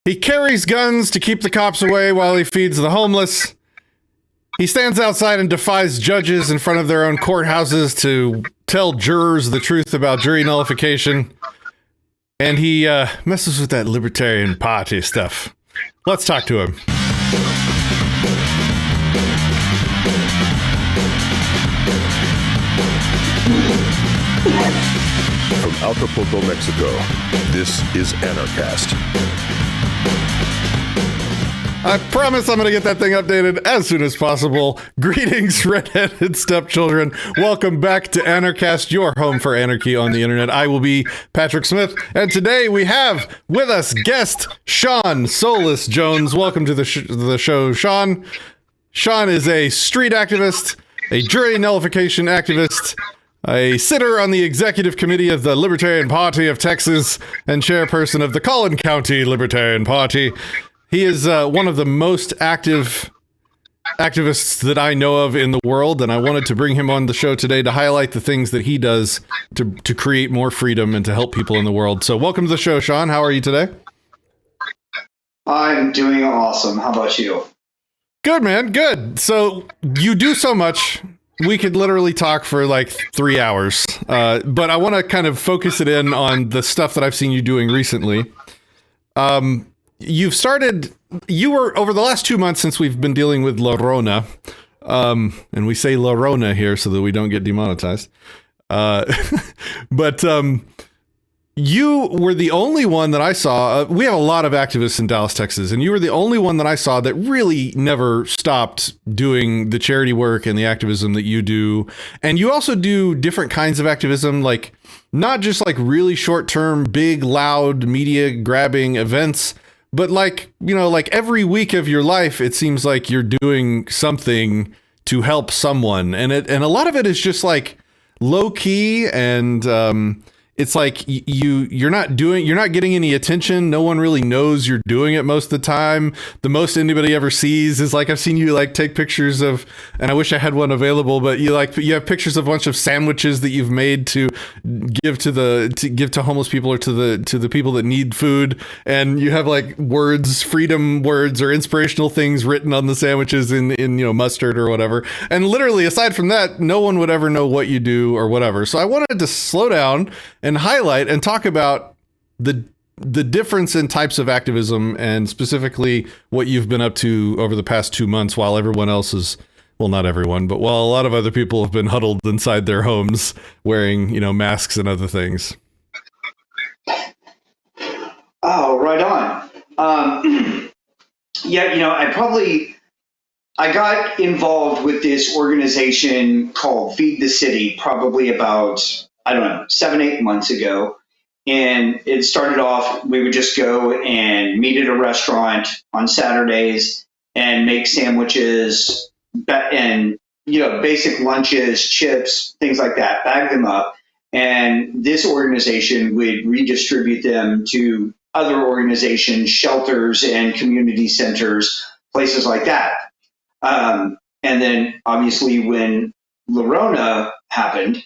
He carries guns to keep the cops away while he feeds the homeless. He stands outside and defies judges in front of their own courthouses to tell jurors the truth about jury nullification. And he messes with that Libertarian Pahtay stuff. Let's talk to him. From Acapulco, Mexico, this is Anarchast. I promise I'm going to get that thing updated as soon as possible. Greetings, redheaded stepchildren. Welcome back to Anarchast, your home for anarchy on the internet. I will be Patrick Smith, and today we have with us guest Shawn Soulles Jones. Welcome to the show, Shawn. Shawn is a street activist, a jury nullification activist, a sitter on the executive committee of the Libertarian Pahtay of Texas, and chairperson of the Collin County Libertarian Party. He is one of the most active activists that I know of in the world, and I wanted to bring him on the show today to highlight the things that he does to create more freedom and to help people in the world. So welcome to the show, Shawn. How are you today? I'm doing awesome. How about you? Good, man. Good. So you do so much. We could literally talk for like 3 hours, but I want to kind of focus it in on the stuff that I've seen you doing recently. You were over the last 2 months since we've been dealing with La Rona, and we say La Rona here so that we don't get demonetized. But you were the only one that I saw. We have a lot of activists in Dallas, Texas, and you were the only one that I saw that really never stopped doing the charity work and the activism that you do. And you also do different kinds of activism, like not just like really short-term, big, loud, media-grabbing events, but like, you know, like every week of your life, it seems like you're doing something to help someone. And a lot of it is just like low key, and it's like you're not getting any attention. No one really knows you're doing it most of the time. The most anybody ever sees is like, I've seen you like take pictures of, and I wish I had one available, but you have pictures of a bunch of sandwiches that you've made to give to homeless people or to the people that need food. And you have like freedom words or inspirational things written on the sandwiches in mustard or whatever. And literally aside from that, no one would ever know what you do or whatever. So I wanted to slow down and highlight and talk about the difference in types of activism, and specifically what you've been up to over the past 2 months while everyone else is, well, not everyone, but while a lot of other people have been huddled inside their homes wearing, masks and other things. Oh, right on. I got involved with this organization called Feed the City probably about 7-8 months ago. And it started off, we would just go and meet at a restaurant on Saturdays and make sandwiches and, basic lunches, chips, things like that, bag them up. And this organization would redistribute them to other organizations, shelters and community centers, places like that. And then obviously when La Rona happened,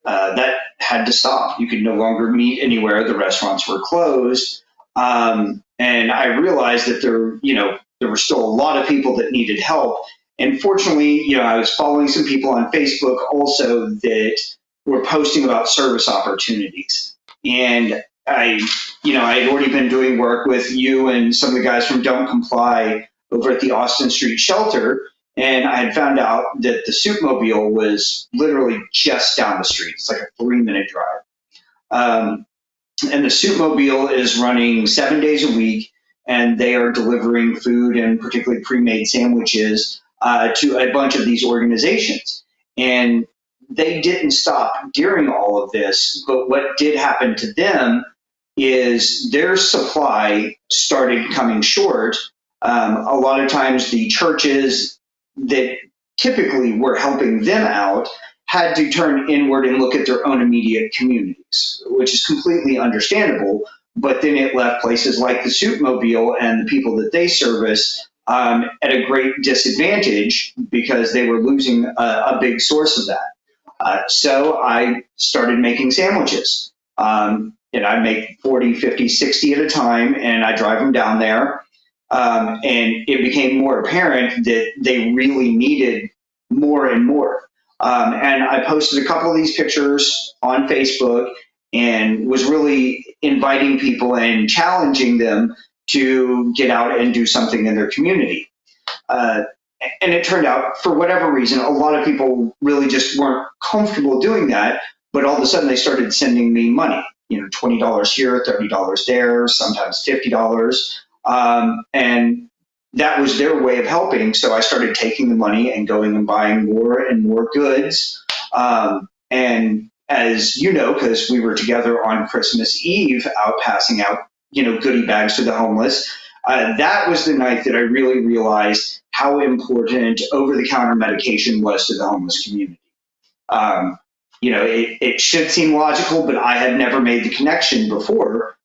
that had to stop. You could no longer meet anywhere. The restaurants were closed. And I realized that there were still a lot of people that needed help. And fortunately, I was following some people on Facebook also that were posting about service opportunities. And I had already been doing work with you and some of the guys from Don't Comply over at the Austin Street Shelter. And I had found out that the Soupmobile was literally just down the street. It's like a 3-minute drive. And the Soupmobile is running 7 days a week, and they are delivering food and particularly pre-made sandwiches to a bunch of these organizations. And they didn't stop during all of this, but what did happen to them is their supply started coming short. A lot of times the churches that typically were helping them out had to turn inward and look at their own immediate communities, which is completely understandable. But then it left places like the Soupmobile and the people that they service at a great disadvantage because they were losing a big source of that. So I started making sandwiches. and I make 40, 50, 60 at a time, and I drive them down there. And it became more apparent that they really needed more and more. And I posted a couple of these pictures on Facebook and was really inviting people and challenging them to get out and do something in their community. And it turned out, for whatever reason, a lot of people really just weren't comfortable doing that. But all of a sudden, they started sending me money. $20 here, $30 there, sometimes $50. And that was their way of helping. So I started taking the money and going and buying more and more goods. And as you know, because we were together on Christmas Eve out passing out, goodie bags to the homeless, that was the night that I really realized how important over-the-counter medication was to the homeless community. It should seem logical, but I had never made the connection before,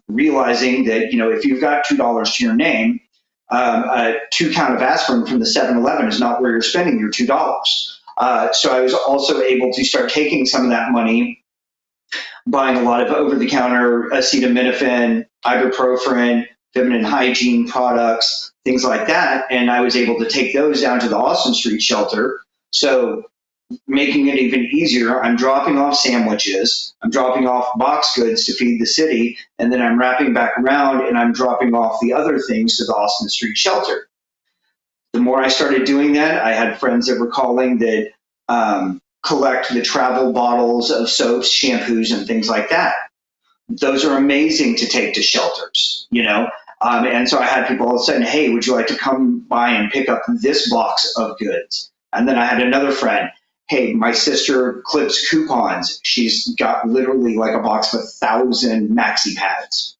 realizing that, if you've got $2 to your name, a 2-count of aspirin from the 7-Eleven is not where you're spending your $2. So I was also able to start taking some of that money, buying a lot of over-the-counter acetaminophen, ibuprofen, feminine hygiene products, things like that. And I was able to take those down to the Austin Street shelter. So making it even easier, I'm dropping off sandwiches, I'm dropping off box goods to feed the city, and then I'm wrapping back around and I'm dropping off the other things to the Austin Street shelter. The more I started doing that, I had friends that were calling that collect the travel bottles of soaps, shampoos, and things like that. Those are amazing to take to shelters, and so I had people all of a sudden, hey, would you like to come by and pick up this box of goods? And then I had another friend, hey, my sister clips coupons. She's got literally like a box of 1,000 maxi pads.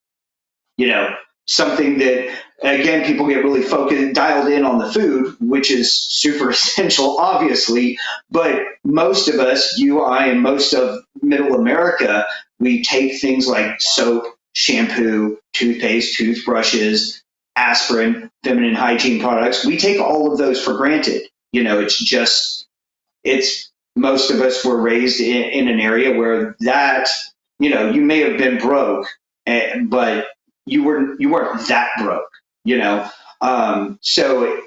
Something that, again, people get really focused, dialed in on the food, which is super essential, obviously. But most of us, you, I, and most of middle America, we take things like soap, shampoo, toothpaste, toothbrushes, aspirin, feminine hygiene products. We take all of those for granted. Most of us were raised in an area where that, you may have been broke, but you weren't that broke, so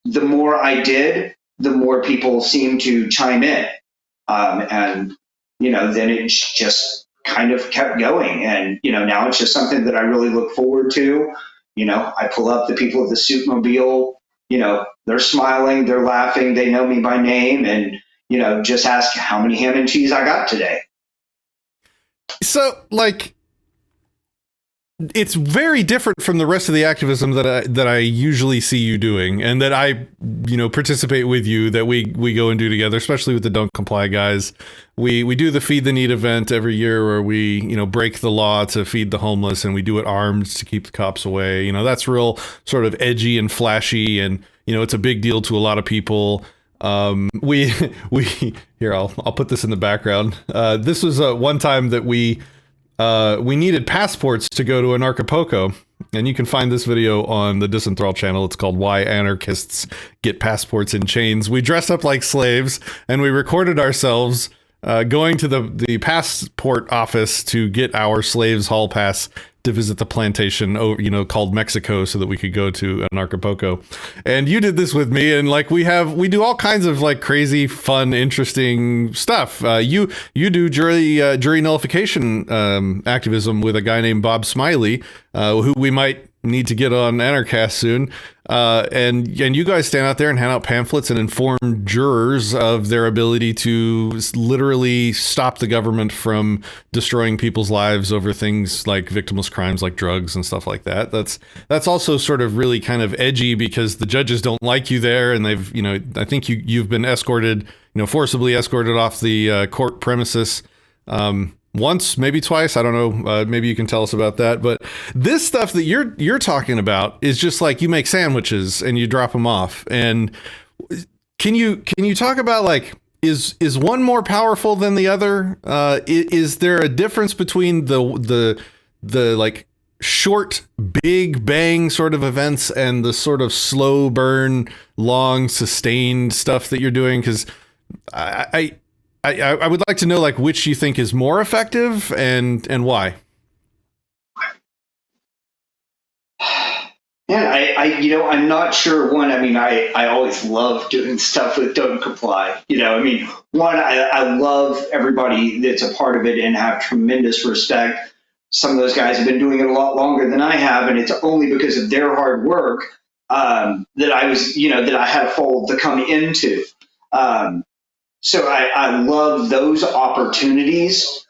the more I did, the more people seemed to chime in. And then it just kind of kept going. And, now it's just something that I really look forward to. I pull up the people at the Suitmobile, they're smiling, they're laughing, they know me by name, and, just ask how many ham and cheese I got today. So, it's very different from the rest of the activism that I usually see you doing, and that I, participate with you, that we go and do together, especially with the Don't Comply guys. We do the Feed the Need event every year where we, break the law to feed the homeless, and we do it armed to keep the cops away. That's real sort of edgy and flashy, and, it's a big deal to a lot of people. We here, I'll put this in the background. This was one time that we needed passports to go to Acapulco, and you can find this video on the Disenthrall channel. It's called Why Anarchists Get Passports in Chains. We dressed up like slaves, and we recorded ourselves going to the passport office to get our slaves hall pass to visit the plantation, called Mexico, so that we could go to Acapulco. And you did this with me, and we do all kinds of crazy, fun, interesting stuff. You do jury nullification activism with a guy named Bob Smiley, who we might need to get on Anarchast soon. And you guys stand out there and hand out pamphlets and inform jurors of their ability to literally stop the government from destroying people's lives over things like victimless crimes like drugs and stuff like that. That's also sort of really kind of edgy because the judges don't like you there, and they've, I think you've been escorted, forcibly escorted off the court premises. Once, maybe twice. I don't know. Maybe you can tell us about that. But this stuff that you're talking about is just like you make sandwiches and you drop them off. And can you talk about is one more powerful than the other? Is there a difference between the short, big bang sort of events and the sort of slow burn, long sustained stuff that you're doing? Because I would like to know, like, which you think is more effective and why. Yeah, I'm not sure. One, I mean, I always love doing stuff with Don't Comply. I mean, one, I love everybody that's a part of it and have tremendous respect. Some of those guys have been doing it a lot longer than I have, and it's only because of their hard work that I had a fold to come into. So I love those opportunities.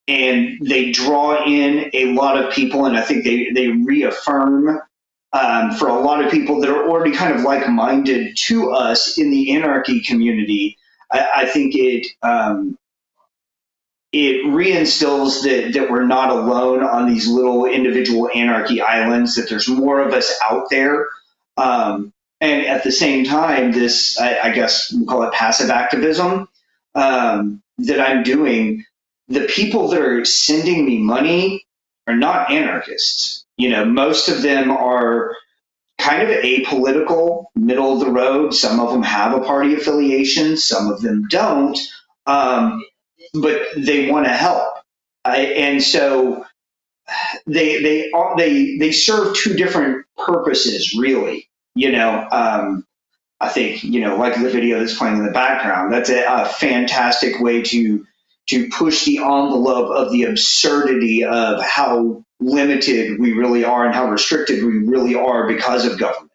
And they draw in a lot of people, and I think they reaffirm for a lot of people that are already kind of like-minded to us in the anarchy community. I think it reinstills that we're not alone on these little individual anarchy islands, that there's more of us out there. And at the same time, this, I guess we'll call it passive activism that I'm doing, the people that are sending me money are not anarchists. Most of them are kind of apolitical, middle of the road. Some of them have a party affiliation, some of them don't, but they want to help. And so they serve two different purposes, really. I think, like the video that's playing in the background, that's a fantastic way to push the envelope of the absurdity of how limited we really are and how restricted we really are because of government.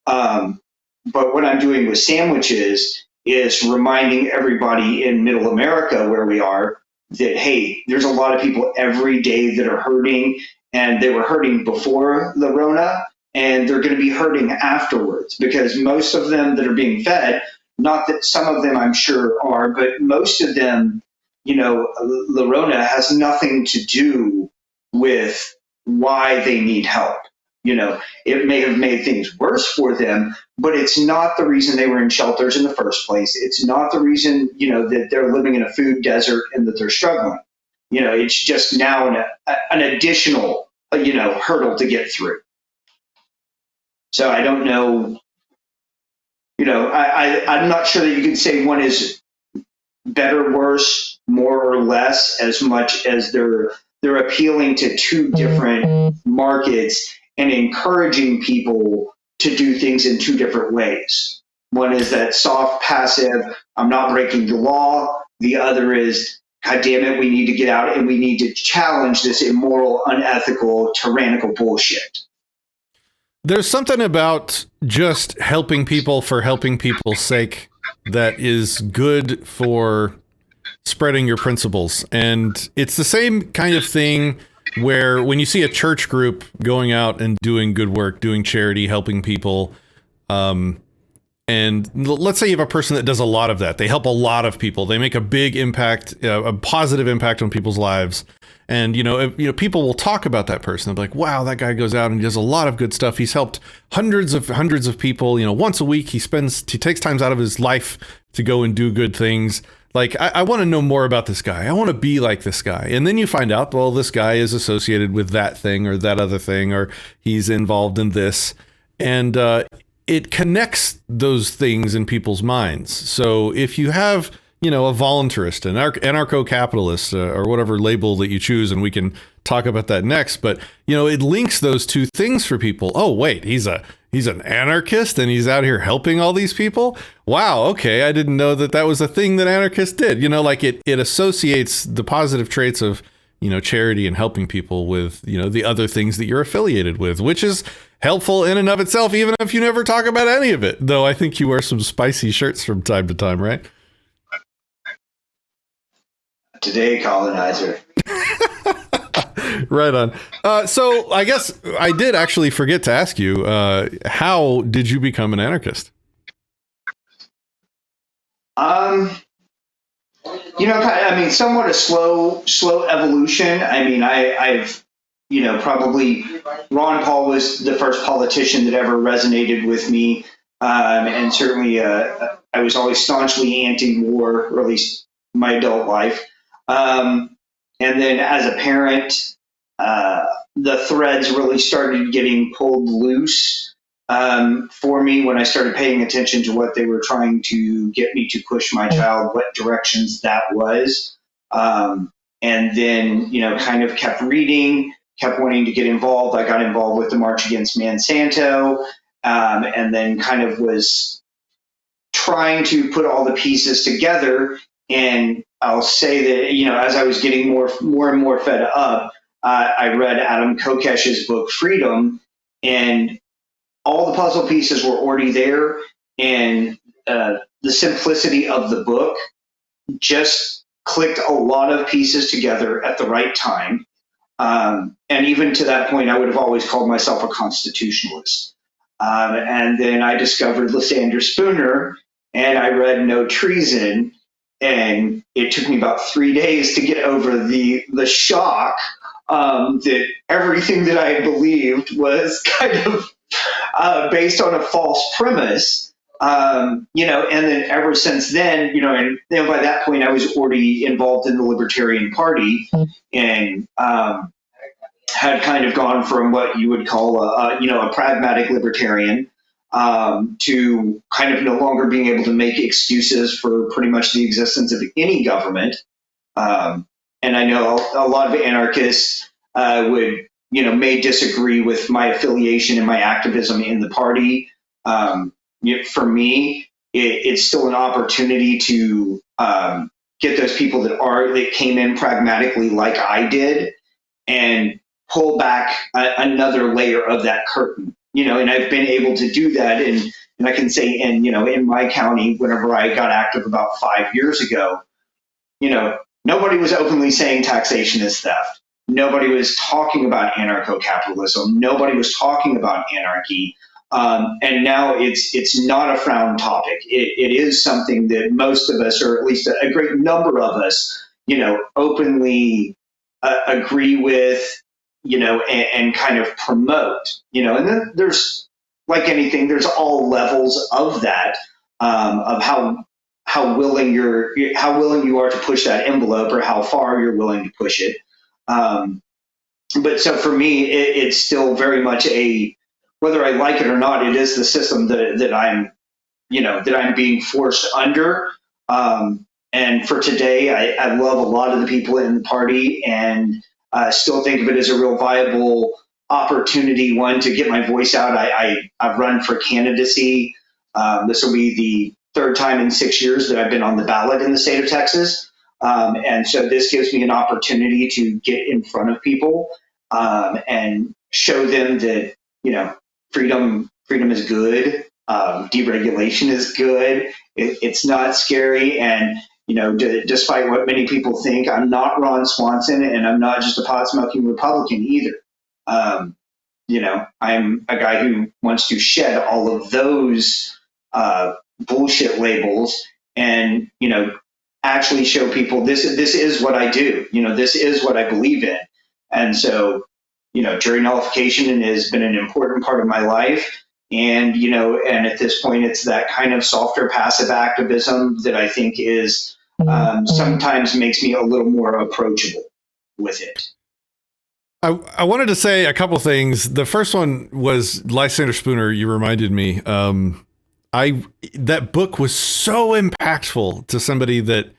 But what I'm doing with sandwiches is reminding everybody in middle America, where we are, that, hey, there's a lot of people every day that are hurting, and they were hurting before the Rona, and they're going to be hurting afterwards, because most of them that are being fed, not that some of them I'm sure are, but most of them, the Rona has nothing to do with why they need help. It may have made things worse for them, but it's not the reason they were in shelters in the first place. It's not the reason, that they're living in a food desert and that they're struggling. It's just now an additional, hurdle to get through. So I don't know, I'm not sure that you can say one is better, worse, more or less, as much as they're appealing to two different markets and encouraging people to do things in two different ways. One is that soft, passive, I'm not breaking the law. The other is, God damn it, we need to get out and we need to challenge this immoral, unethical, tyrannical bullshit. There's something about just helping people for helping people's sake that is good for spreading your principles. And it's the same kind of thing where when you see a church group going out and doing good work, doing charity, helping people, and let's say you have a person that does a lot of that. They help a lot of people. They make a big impact, a positive impact on people's lives. And, people will talk about that person. They'll be like, wow, that guy goes out and does a lot of good stuff. He's helped hundreds of people. Once a week, he takes times out of his life to go and do good things. Like, I want to know more about this guy. I want to be like this guy. And then you find out, well, this guy is associated with that thing or that other thing, or he's involved in this. And it connects those things in people's minds. So if you have, a voluntarist, an anarcho-capitalist, or whatever label that you choose, and we can talk about that next, but, it links those two things for people. Oh, wait, he's an anarchist and he's out here helping all these people. Wow. Okay. I didn't know that was a thing that anarchists did. It associates the positive traits of, charity and helping people with, the other things that you're affiliated with, which is helpful in and of itself, even if you never talk about any of it. Though I think you wear some spicy shirts from time to time, right? Today, colonizer. Right on. So I guess I did actually forget to ask you, how did you become an anarchist? Somewhat a slow evolution. I've probably Ron Paul was the first politician that ever resonated with me. And certainly I was always staunchly anti-war, or at least my adult life. And then as a parent, the threads really started getting pulled loose for me when I started paying attention to what they were trying to get me to push my child, what directions that was. And then, kind of kept reading, kept wanting to get involved. I got involved with the March Against Monsanto, and then kind of was trying to put all the pieces together. And I'll say that, as I was getting more and more fed up, I read Adam Kokesh's book, Freedom, and all the puzzle pieces were already there. And the simplicity of the book just clicked a lot of pieces together at the right time. And even to that point, I would have always called myself a constitutionalist. And then I discovered Lysander Spooner, and I read No Treason, and it took me about 3 days to get over the shock that everything that I believed was kind of based on a false premise. And then ever since then, and by that point I was already involved in the Libertarian Party, and had kind of gone from what you would call a pragmatic libertarian to kind of no longer being able to make excuses for pretty much the existence of any government. And I know a lot of anarchists would, may disagree with my affiliation and my activism in the party. For me, it's still an opportunity to get those people that came in pragmatically like I did, and pull back another layer of that curtain. And I've been able to do that. And I can say, in my county, whenever I got active about 5 years ago, nobody was openly saying taxation is theft. Nobody was talking about anarcho-capitalism. Nobody was talking about anarchy. And now it's not a frown topic. It is something that most of us, or at least a great number of us, openly agree with, and kind of promote, and then there's, like anything, there's all levels of that, of how willing you are to push that envelope, or how far you're willing to push it. But so for me, it's still very much whether I like it or not, it is the system that I'm being forced under. And for today, I love a lot of the people in the party, and still think of it as a real viable opportunity, one, to get my voice out. I've run for candidacy. This will be the third time in 6 years that I've been on the ballot in the state of Texas. And so this gives me an opportunity to get in front of people and show them that, freedom is good. Deregulation is good. It's not scary. And, despite what many people think, I'm not Ron Swanson, and I'm not just a pot-smoking Republican either. I'm a guy who wants to shed all of those bullshit labels and, actually show people this is what I do. This is what I believe in. And so, jury nullification has been an important part of my life. And, and at this point, it's that kind of softer passive activism that I think is sometimes makes me a little more approachable with it. I wanted to say a couple things. The first one was Lysander Spooner. You reminded me. That book was so impactful to somebody that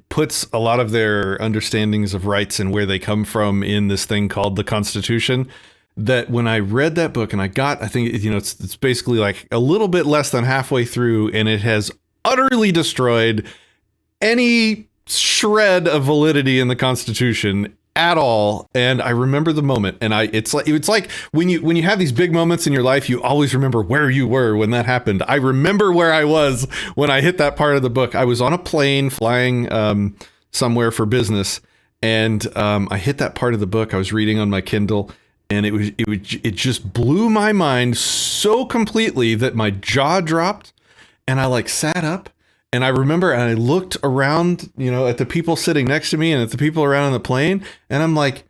puts a lot of their understandings of rights and where they come from in this thing called the Constitution. That when I read that book, and I think, it's basically like a little bit less than halfway through, and it has utterly destroyed any shred of validity in the Constitution at all. And I remember the moment, and it's like when you have these big moments in your life, you always remember where you were when that happened. I remember where I was when I hit that part of the book. I was on a plane flying somewhere for business, and I hit that part of the book. I was reading on my Kindle, and it just blew my mind so completely that my jaw dropped, and I sat up. And I remember, and I looked around, at the people sitting next to me and at the people around on the plane. And I'm like,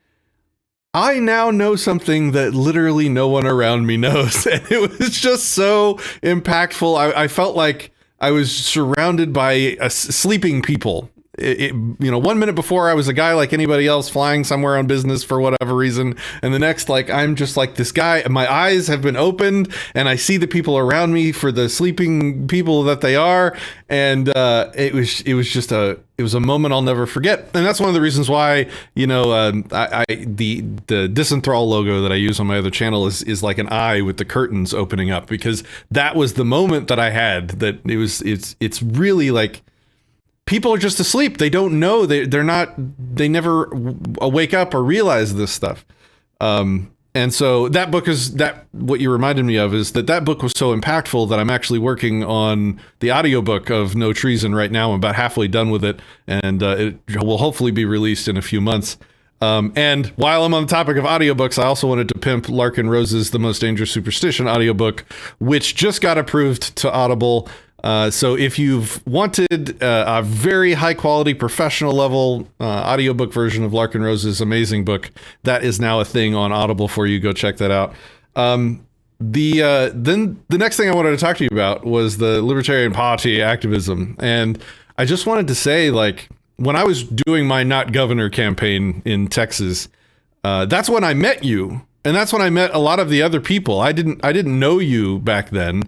I now know something that literally no one around me knows. And it was just so impactful. I felt like I was surrounded by sleeping people. 1 minute before I was a guy like anybody else flying somewhere on business for whatever reason, and the next, like, I'm just like this guy. My eyes have been opened, and I see the people around me for the sleeping people that they are, and it was a moment I'll never forget. And that's one of the reasons why, the Disenthrall logo that I use on my other channel is like an eye with the curtains opening up, because that was the moment that I had, that it's really like, people are just asleep. They don't know. They never wake up or realize this stuff. And so that book what you reminded me of is that book was so impactful that I'm actually working on the audiobook of No Treason right now. I'm about halfway done with it, and it will hopefully be released in a few months. And while I'm on the topic of audiobooks, I also wanted to pimp Larkin Rose's The Most Dangerous Superstition audiobook, which just got approved to Audible. So if you've wanted a very high quality professional level audiobook version of Larkin Rose's amazing book, that is now a thing on Audible for you. Go check that out. Then the next thing I wanted to talk to you about was the Libertarian Pahtay activism. And I just wanted to say, like, when I was doing my Not Governor campaign in Texas, that's when I met you. And that's when I met a lot of the other people. I didn't know you back then.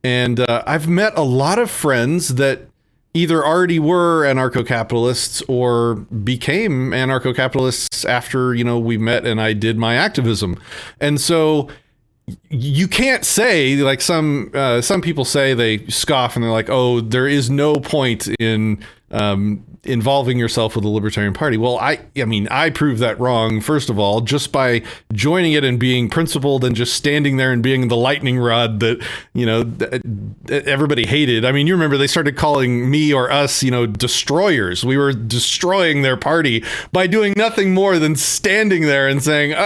And I've met a lot of friends that either already were anarcho-capitalists or became anarcho-capitalists after, we met and I did my activism. And so you can't say, like some people say, they scoff and they're like, oh, there is no point in involving yourself with the Libertarian Party. Well, I proved that wrong, first of all, just by joining it and being principled and just standing there and being the lightning rod that, everybody hated. I mean, you remember they started calling me or us, destroyers. We were destroying their party by doing nothing more than standing there and saying,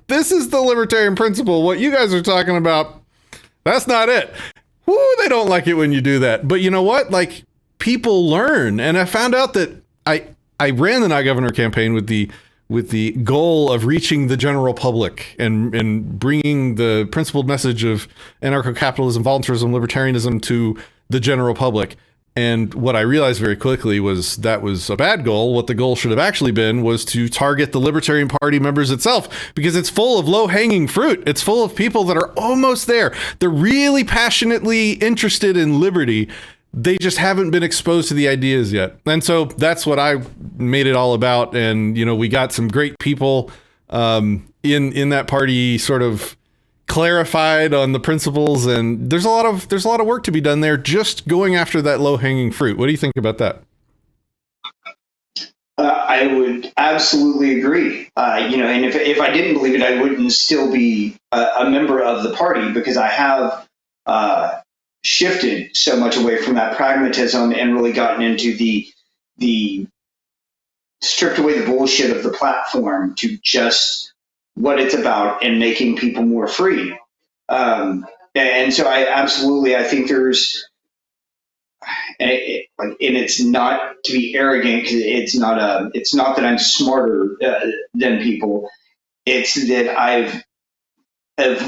this is the libertarian principle. What you guys are talking about, that's not it. Woo, they don't like it when you do that. But you know what? Like, people learn. And I found out that I ran the Not Governor campaign with the goal of reaching the general public and bringing the principled message of anarcho-capitalism, voluntarism, libertarianism to the general public. And what I realized very quickly was that was a bad goal. What the goal should have actually been was to target the Libertarian Party members itself, because it's full of low-hanging fruit. It's full of people that are almost there. They're really passionately interested in liberty. They just haven't been exposed to the ideas yet. And so that's what I made it all about. And, we got some great people in that party sort of clarified on the principles. And there's a lot of work to be done there, just going after that low hanging fruit. What do you think about that? I would absolutely agree. And if I didn't believe it, I wouldn't still be a member of the party, because I have shifted so much away from that pragmatism and really gotten into the stripped away the bullshit of the platform to just what it's about and making people more free. And so I think there's, and it's not to be arrogant, because it's not that I'm smarter than people. It's that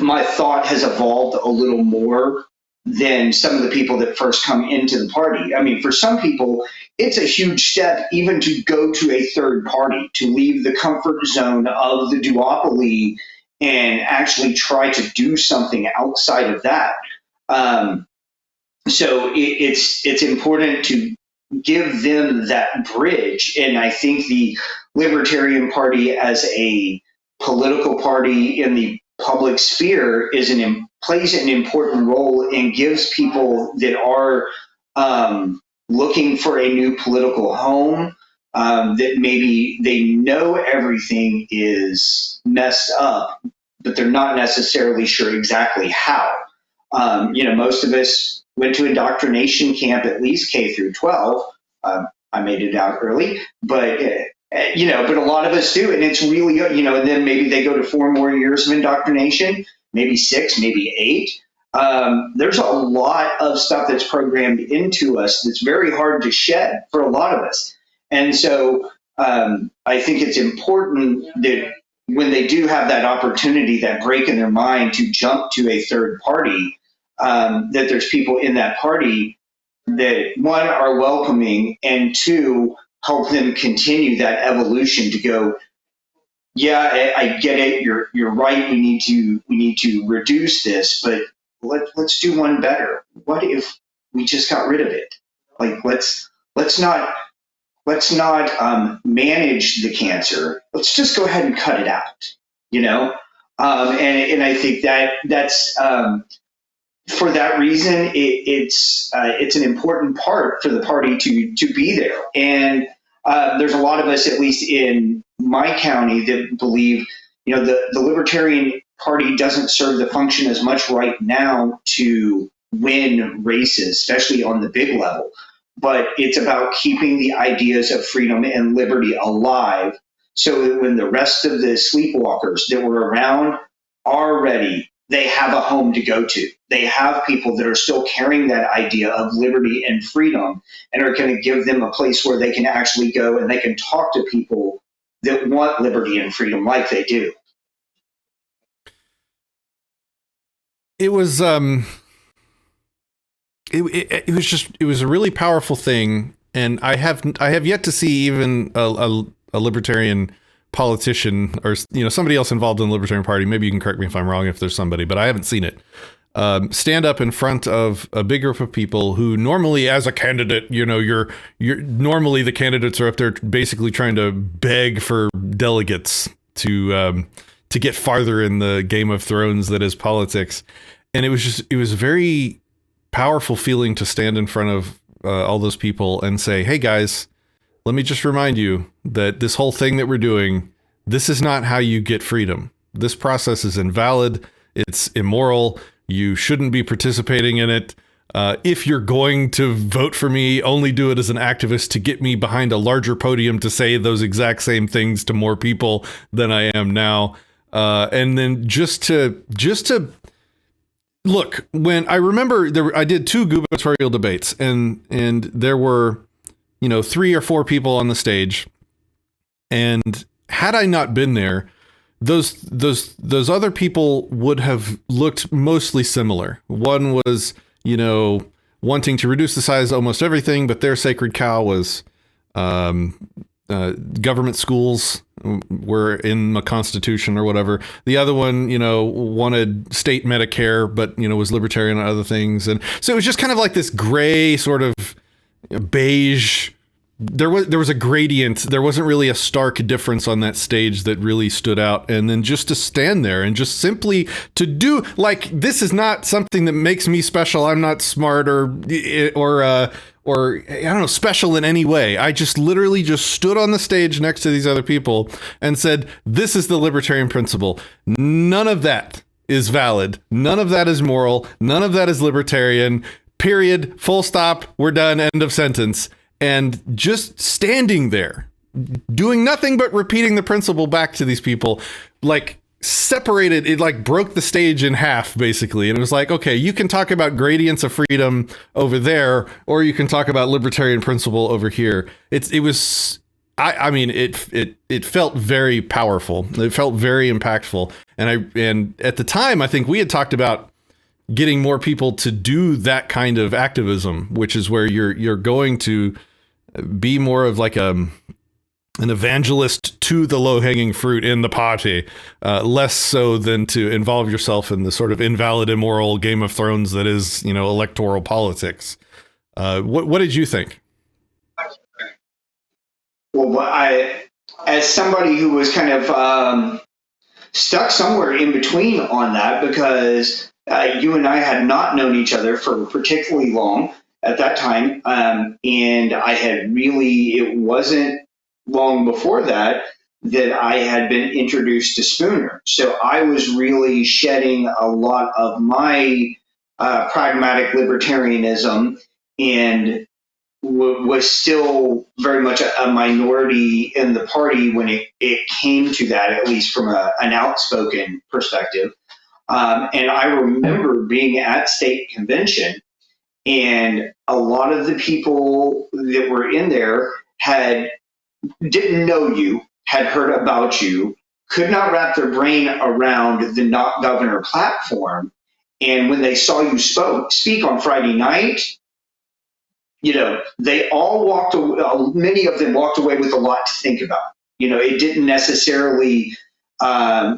my thought has evolved a little more than some of the people that first come into the party. I mean, for some people, it's a huge step even to go to a third party, to leave the comfort zone of the duopoly and actually try to do something outside of that. So it's important to give them that bridge. And I think the Libertarian Party as a political party in the public sphere plays an important role and gives people that are looking for a new political home, that maybe they know everything is messed up, but they're not necessarily sure exactly how. Most of us went to indoctrination camp, at least K through 12. I made it out early, but but a lot of us do, and it's really, and then maybe they go to 4 more years of indoctrination, maybe 6, maybe 8. There's a lot of stuff that's programmed into us that's very hard to shed for a lot of us. And so I think it's important that when they do have that opportunity, that break in their mind to jump to a third party, that there's people in that party that one, are welcoming, and two, help them continue that evolution to go, yeah, I get it. You're right. We need to reduce this, but let's do one better. What if we just got rid of it? Like let's not manage the cancer. Let's just go ahead and cut it out. You know, and I think that's for that reason, it's an important part for the party to be there. And there's a lot of us, at least in my county, that believe, the Libertarian Party doesn't serve the function as much right now to win races, especially on the big level. But it's about keeping the ideas of freedom and liberty alive, so that when the rest of the sleepwalkers that were around are ready, they have a home to go to. They have people that are still carrying that idea of liberty and freedom, and are going to give them a place where they can actually go and they can talk to people that want liberty and freedom like they do. It was it was a really powerful thing, and I have yet to see even a libertarian politician or somebody else involved in the Libertarian Party. Maybe you can correct me if I'm wrong, if there's somebody, but I haven't seen it stand up in front of a big group of people who normally, as a candidate, you're normally the candidates are up there basically trying to beg for delegates to get farther in the Game of Thrones that is politics. And it was a very powerful feeling to stand in front of all those people and say, hey guys, let me just remind you that this whole thing that we're doing, this is not how you get freedom. This process is invalid. It's immoral. You shouldn't be participating in it. If you're going to vote for me, only do it as an activist to get me behind a larger podium to say those exact same things to more people than I am now. And then just to look, when I remember I did 2 gubernatorial debates, and there were 3 or 4 people on the stage, and had I not been there, those other people would have looked mostly similar. One was, wanting to reduce the size of almost everything, but their sacred cow was government schools were in the Constitution or whatever. The other one, wanted state Medicare, but, was libertarian on other things. And so it was just kind of like this gray sort of beige. There was a gradient. There wasn't really a stark difference on that stage that really stood out. And then just to stand there and just simply to do, like, this is not something that makes me special. I'm not smart or I don't know, special in any way. I just literally just stood on the stage next to these other people and said, this is the libertarian principle. None of that is valid. None of that is moral. None of that is libertarian. Period. Full stop. We're done. End of sentence. And just standing there, doing nothing but repeating the principle back to these people, like separated, it like broke the stage in half, basically. And it was like, okay, you can talk about gradients of freedom over there, or you can talk about libertarian principle over here. It felt very powerful. It felt very impactful. And at the time, I think we had talked about getting more people to do that kind of activism, which is where you're going to be more of like an evangelist to the low-hanging fruit in the party, less so than to involve yourself in the sort of invalid, immoral Game of Thrones that is, electoral politics. What did you think? Well, as somebody who was kind of stuck somewhere in between on that, because you and I had not known each other for particularly long at that time. And it wasn't long before that I had been introduced to Spooner. So I was really shedding a lot of my pragmatic libertarianism, and was still very much a minority in the party when it came to that, at least from an outspoken perspective. And I remember being at state convention, and a lot of the people that were in there didn't know you, had heard about you, could not wrap their brain around the Not Governor platform. And when they saw you speak on Friday night, they all walked away, many of them walked away with a lot to think about. It didn't necessarily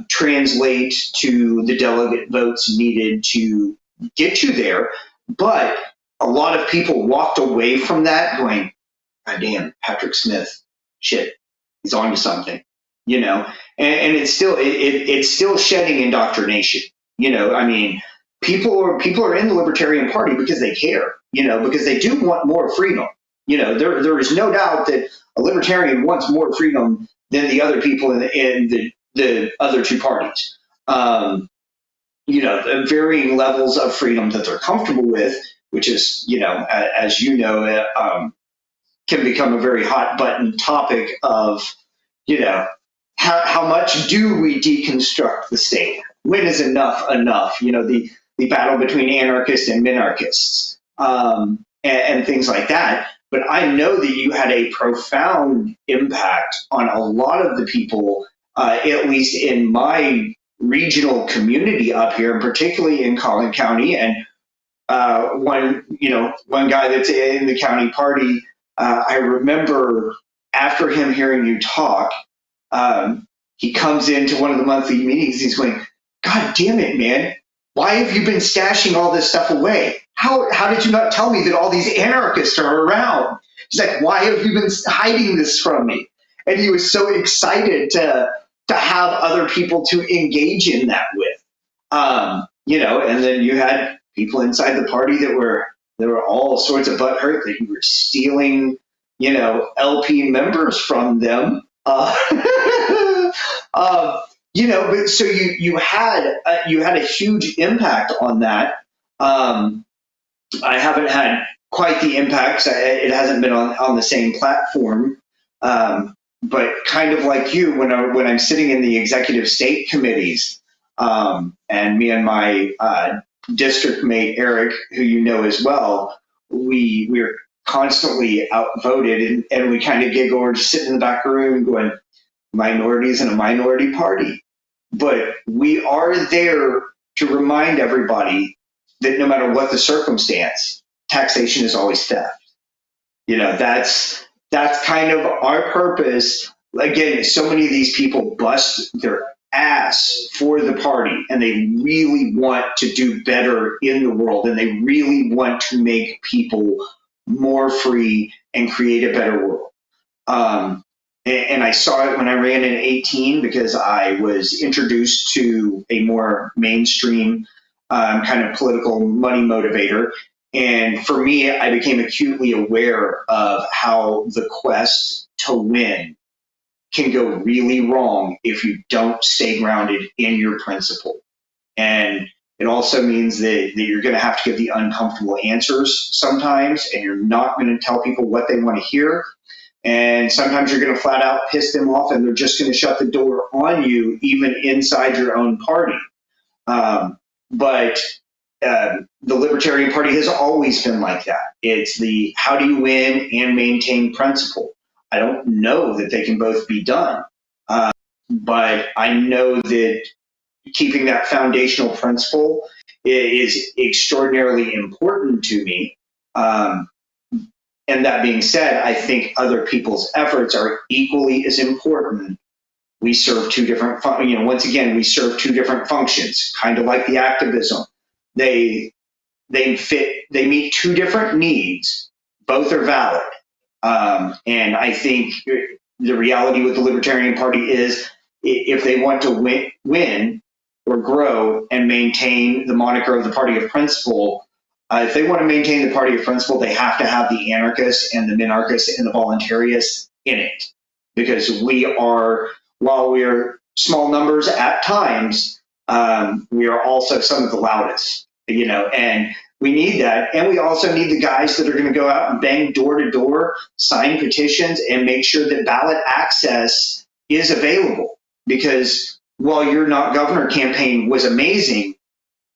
translate to the delegate votes needed to get you there, but a lot of people walked away from that going, God damn, Patrick Smith, shit, he's on to something, and it's still shedding indoctrination. I mean, people are in the Libertarian Party because they care, because they do want more freedom. There is no doubt that a Libertarian wants more freedom than the other people in the other two parties. Varying levels of freedom that they're comfortable with, which is, as can become a very hot button topic of, how much do we deconstruct the state? When is enough? The battle between anarchists and minarchists, and things like that. But I know that you had a profound impact on a lot of the people, at least in my regional community up here, and particularly in Collin County. And one guy that's in the county party, I remember after him hearing you talk, he comes into one of the monthly meetings. He's going, God damn it, man. Why have you been stashing all this stuff away? How did you not tell me that all these anarchists are around? He's like, why have you been hiding this from me? And he was so excited to have other people to engage in that with. And then you had people inside the party that were all sorts of butthurt that you were stealing, LP members from them. But so you had a huge impact on that. I haven't had quite the impact. It hasn't been on the same platform. But kind of like you, when I'm sitting in the executive state committees, and me and my district mate Eric, who you know as well, we're constantly outvoted, and we kind of giggle or just sit in the back room going, minorities in a minority party. But we are there to remind everybody that no matter what the circumstance, taxation is always theft. That's kind of our purpose. Again, so many of these people bust their ass for the party, and they really want to do better in the world, and they really want to make people more free and create a better world. And I saw it when I ran in 2018, because I was introduced to a more mainstream kind of political money motivator. And for me, I became acutely aware of how the quest to win can go really wrong if you don't stay grounded in your principle. And it also means that you're going to have to give the uncomfortable answers sometimes, and you're not going to tell people what they want to hear. And sometimes you're going to flat out piss them off, and they're just going to shut the door on you, even inside your own party. But the Libertarian Party has always been like that. It's the how do you win and maintain principle. I don't know that they can both be done, but I know that keeping that foundational principle is extraordinarily important to me. And that being said, I think other people's efforts are equally as important. We serve two different, once again, we serve two different functions, kind of like the activism. They meet two different needs. Both are valid. And I think the reality with the Libertarian Party is, if they want to win or grow and maintain the moniker of the Party of Principle, if they want to maintain the Party of Principle, they have to have the anarchists and the minarchists and the voluntarists in it. Because while we are small numbers at times, we are also some of the loudest, and we need that. And we also need the guys that are going to go out and bang door to door, sign petitions, and make sure that ballot access is available. Because while Your Not Governor campaign was amazing,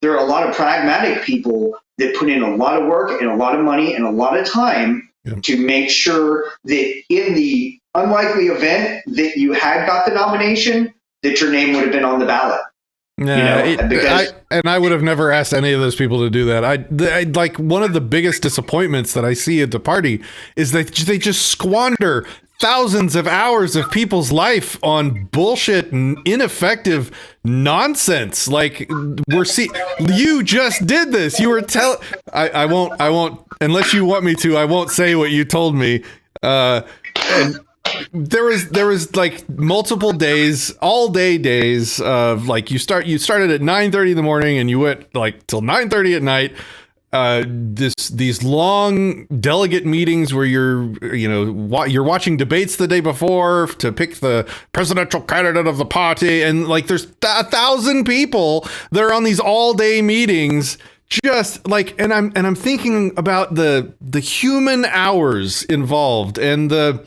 there are a lot of pragmatic people that put in a lot of work and a lot of money and a lot of time to make sure that in the unlikely event that you had got the nomination, that your name would have been on the ballot. I would have never asked any of those people to do that. I like one of the biggest disappointments that I see at the party is that they just squander thousands of hours of people's life on bullshit and ineffective nonsense. Like you just did this. You were I won't unless you want me to. I won't say what you told me. And there was like multiple days, all day days of like you started at 9:30 in the morning and you went like till 9:30 at night. These long delegate meetings where you're watching debates the day before to pick the presidential candidate of the party, and like there's 1,000 people that are on these all day meetings. Just like, and I'm thinking about the human hours involved and the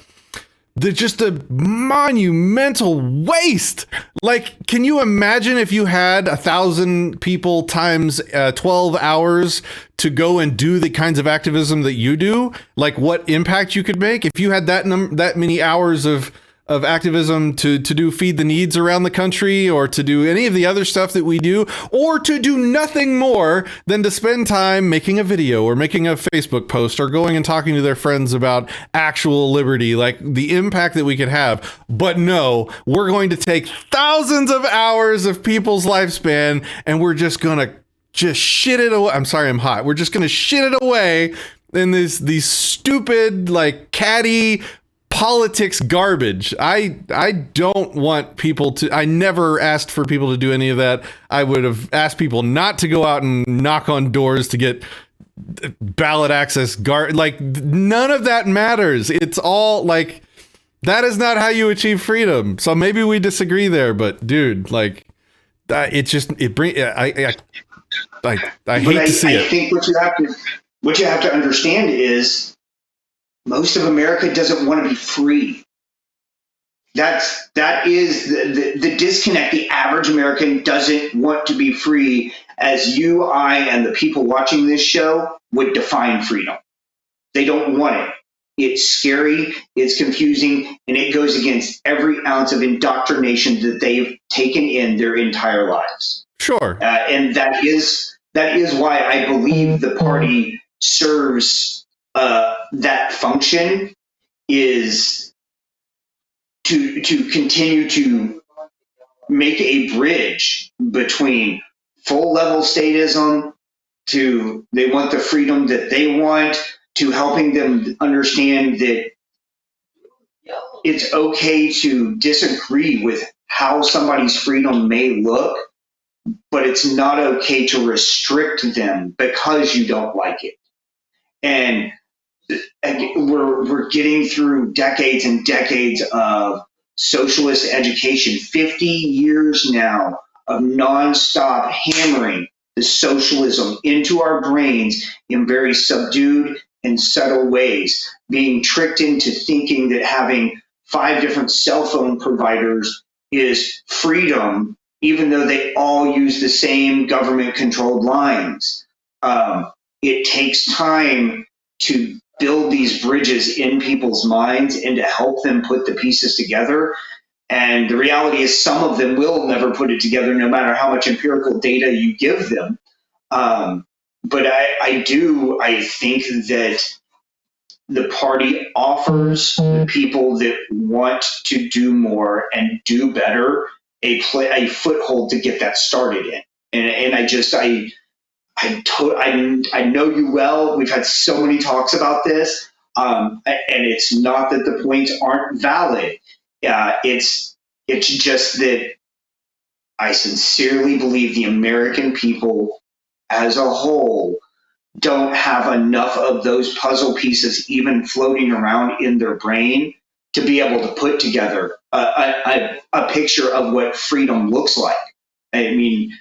just a monumental waste. Like, can you imagine if you had 1,000 people times 12 hours to go and do the kinds of activism that you do? Like, what impact you could make if you had that many hours of activism to do feed the needs around the country, or to do any of the other stuff that we do, or to do nothing more than to spend time making a video or making a Facebook post or going and talking to their friends about actual liberty, like the impact that we could have. But no, we're going to take thousands of hours of people's lifespan and we're just going to just shit it away. I'm sorry, I'm hot. We're just going to shit it away in these stupid, like catty politics garbage. I don't want people to. I never asked for people to do any of that. I would have asked people not to go out and knock on doors to get ballot access. Like none of that matters. It's all like that is not how you achieve freedom. So maybe we disagree there, but dude, like it just it bring. I hate to see it. I think what you have to understand is, most of America doesn't want to be free. That is the disconnect. The average American doesn't want to be free, as you, I, and the people watching this show would define freedom. They don't want it. It's scary, it's confusing, and it goes against every ounce of indoctrination that they've taken in their entire lives. Sure. And that is why I believe the party serves that function, is to continue to make a bridge between full level statism, to they want the freedom that they want, to helping them understand that it's okay to disagree with how somebody's freedom may look, but it's not okay to restrict them because you don't like it. And we're getting through decades and decades of socialist education, 50 years now of nonstop hammering the socialism into our brains in very subdued and subtle ways, being tricked into thinking that having 5 different cell phone providers is freedom, even though they all use the same government-controlled lines. It takes time to build these bridges in people's minds and to help them put the pieces together. And the reality is some of them will never put it together, no matter how much empirical data you give them. But I think that the party offers the people that want to do more and do better a foothold to get that started in. And I know you well. We've had so many talks about this, and it's not that the points aren't valid. It's just that I sincerely believe the American people as a whole don't have enough of those puzzle pieces even floating around in their brain to be able to put together a picture of what freedom looks like. I mean,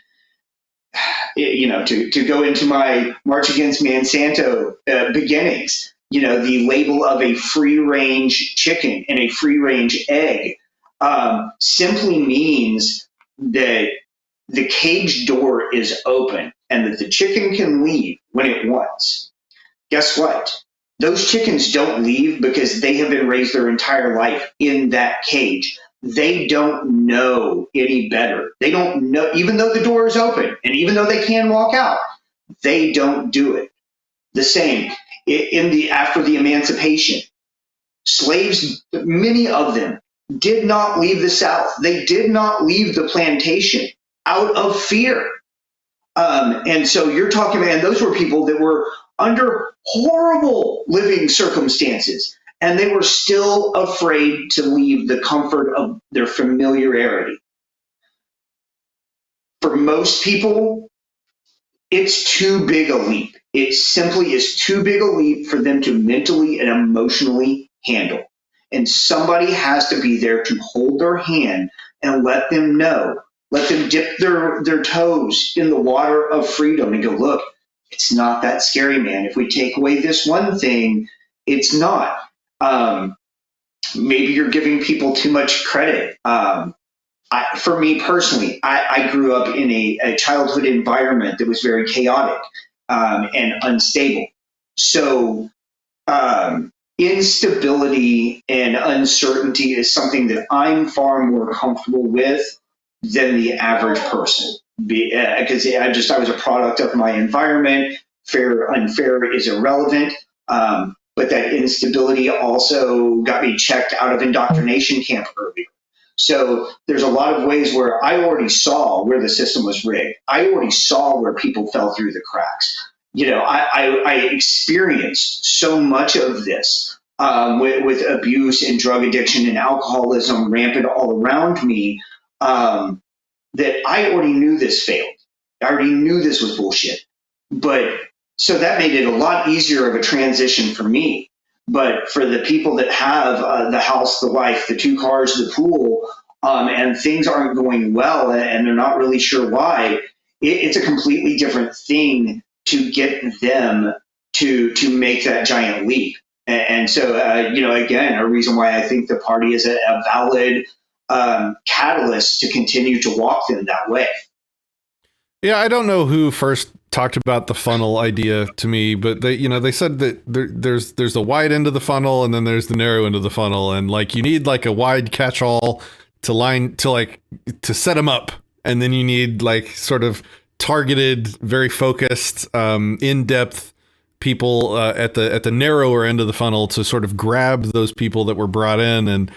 to go into my March Against Monsanto beginnings, the label of a free-range chicken and a free-range egg simply means that the cage door is open and that the chicken can leave when it wants. Guess what? Those chickens don't leave because they have been raised their entire life in that cage. they don't know any better. They don't know, even though the door is open and even though they can walk out, they don't do it. The same after the emancipation, slaves, many of them did not leave the South. They did not leave the plantation out of fear. And so you're talking, man, those were people that were under horrible living circumstances, and they were still afraid to leave the comfort of their familiarity. For most people, it's too big a leap. It simply is too big a leap for them to mentally and emotionally handle. And somebody has to be there to hold their hand and let them know, let them dip their toes in the water of freedom and go, look, it's not that scary, man. If we take away this one thing, it's not. Maybe you're giving people too much credit. For me personally, I grew up in a childhood environment that was very chaotic and unstable. So instability and uncertainty is something that I'm far more comfortable with than the average person. Because I was a product of my environment. Fair, unfair is irrelevant. But that instability also got me checked out of indoctrination camp earlier. So there's a lot of ways where I already saw where the system was rigged. I already saw where people fell through the cracks. I experienced so much of this with abuse and drug addiction and alcoholism rampant all around me that I already knew this failed. I already knew this was bullshit. But so that made it a lot easier of a transition for me. But for the people that have the house, the wife, the 2 cars, the pool, and things aren't going well and they're not really sure why, it's a completely different thing to get them to make that giant leap. And so, again, a reason why I think the party is a valid catalyst to continue to walk them that way. Yeah, I don't know who first talked about the funnel idea to me, but they said that there's the wide end of the funnel and then there's the narrow end of the funnel, and like you need like a wide catch-all to set them up, and then you need like sort of targeted, very focused, in-depth people at the narrower end of the funnel to sort of grab those people that were brought in and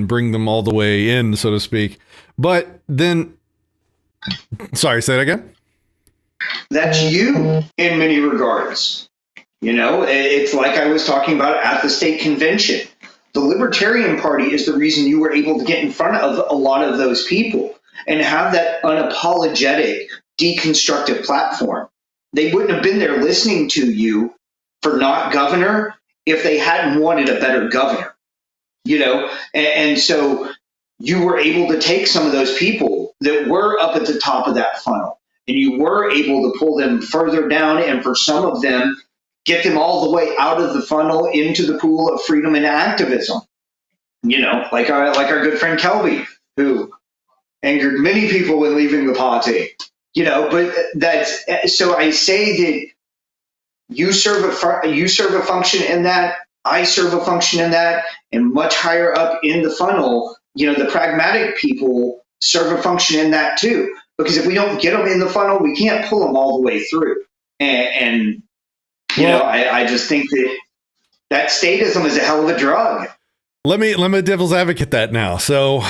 bring them all the way in, so to speak. But then, sorry, say that again. That's you in many regards. It's like I was talking about at the state convention. The Libertarian Party is the reason you were able to get in front of a lot of those people and have that unapologetic, deconstructive platform. They wouldn't have been there listening to you for not governor if they hadn't wanted a better governor. And so you were able to take some of those people that were up at the top of that funnel, and you were able to pull them further down, and for some of them, get them all the way out of the funnel into the pool of freedom and activism. Like our good friend Kelby, who angered many people when leaving the party. But that's so. I say that you serve a function in that. I serve a function in that, and much higher up in the funnel, the pragmatic people serve a function in that too. Because if we don't get them in the funnel, we can't pull them all the way through. And I just think that statism is a hell of a drug. Let me devil's advocate that now. So,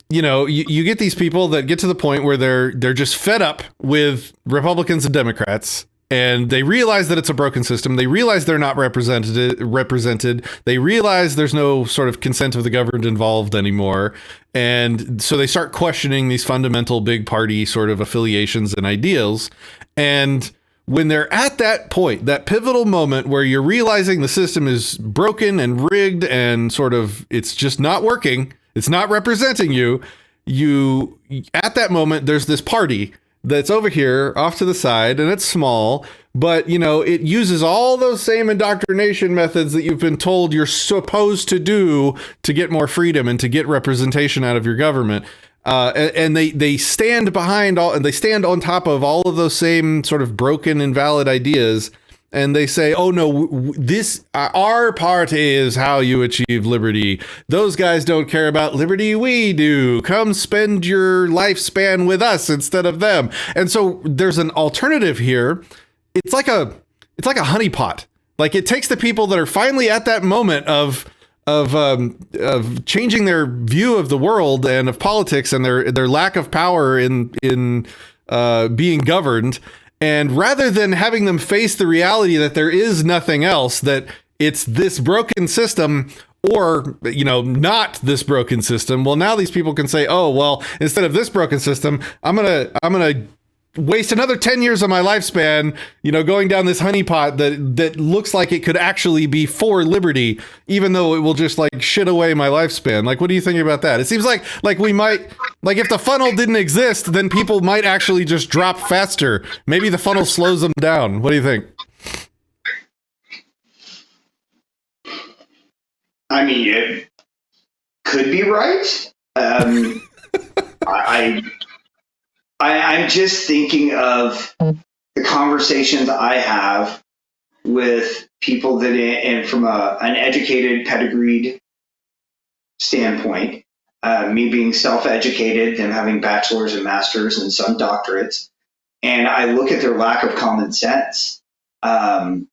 you get these people that get to the point where they're just fed up with Republicans and Democrats, and they realize that it's a broken system. They realize they're not represented. They realize there's no sort of consent of the governed involved anymore. And so they start questioning these fundamental big party sort of affiliations and ideals. And when they're at that point, that pivotal moment where you're realizing the system is broken and rigged and sort of it's just not working, it's not representing you, at that moment, there's this party that's over here off to the side, and it's small, but it uses all those same indoctrination methods that you've been told you're supposed to do to get more freedom and to get representation out of your government. And they stand behind all, and they stand on top of all of those same sort of broken, invalid ideas. and they say, oh no, this our party is how you achieve liberty. Those guys don't care about liberty. We do. Come spend your lifespan with us instead of them. And so there's an alternative here. It's like a honeypot. Like, it takes the people that are finally at that moment of changing their view of the world and of politics and their lack of power in being governed. And rather than having them face the reality that there is nothing else, that it's this broken system or, not this broken system. Well, now these people can say, oh, well, instead of this broken system, I'm going to waste another 10 years of my lifespan, going down this honeypot that looks like it could actually be for liberty, even though it will just like shit away my lifespan. Like, what do you think about that? It seems like we might, like, if the funnel didn't exist, then people might actually just drop faster. Maybe the funnel slows them down. What do you think? I mean, it could be right. I'm just thinking of the conversations I have with people that, and from an educated, pedigreed standpoint, me being self-educated, them having bachelor's and master's and some doctorates, and I look at their lack of common sense. And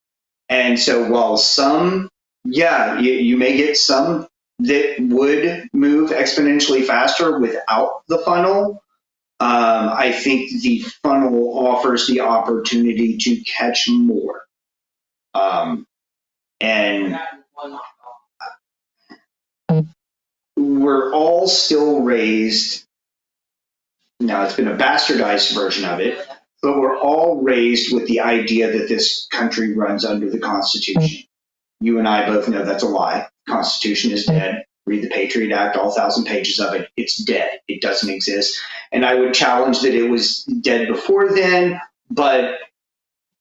so while some, you may get some that would move exponentially faster without the funnel, I think the funnel offers the opportunity to catch more. And we're all still raised, now it's been a bastardized version of it, but we're all raised with the idea that this country runs under the Constitution. You and I both know that's a lie. The Constitution is dead. Read the Patriot Act, all 1,000 pages of it. It's dead. It doesn't exist. And I would challenge that it was dead before then, but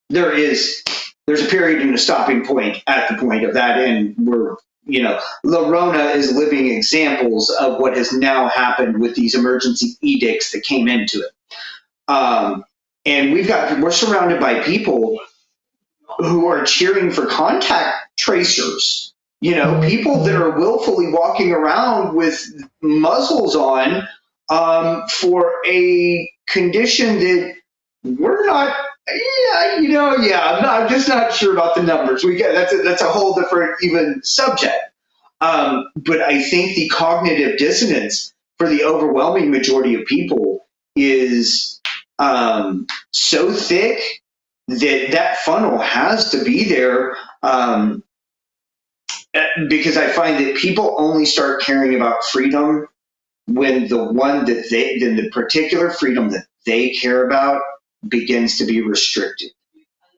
there's a period and a stopping point at the point of that. And we're, Lorona is living examples of what has now happened with these emergency edicts that came into it. And we're surrounded by people who are cheering for contact tracers. People that are willfully walking around with muzzles on for a condition that we're not. I'm just not sure about the numbers. That's a whole different even subject. But I think the cognitive dissonance for the overwhelming majority of people is so thick that funnel has to be there. Because I find that people only start caring about freedom when the particular freedom that they care about begins to be restricted.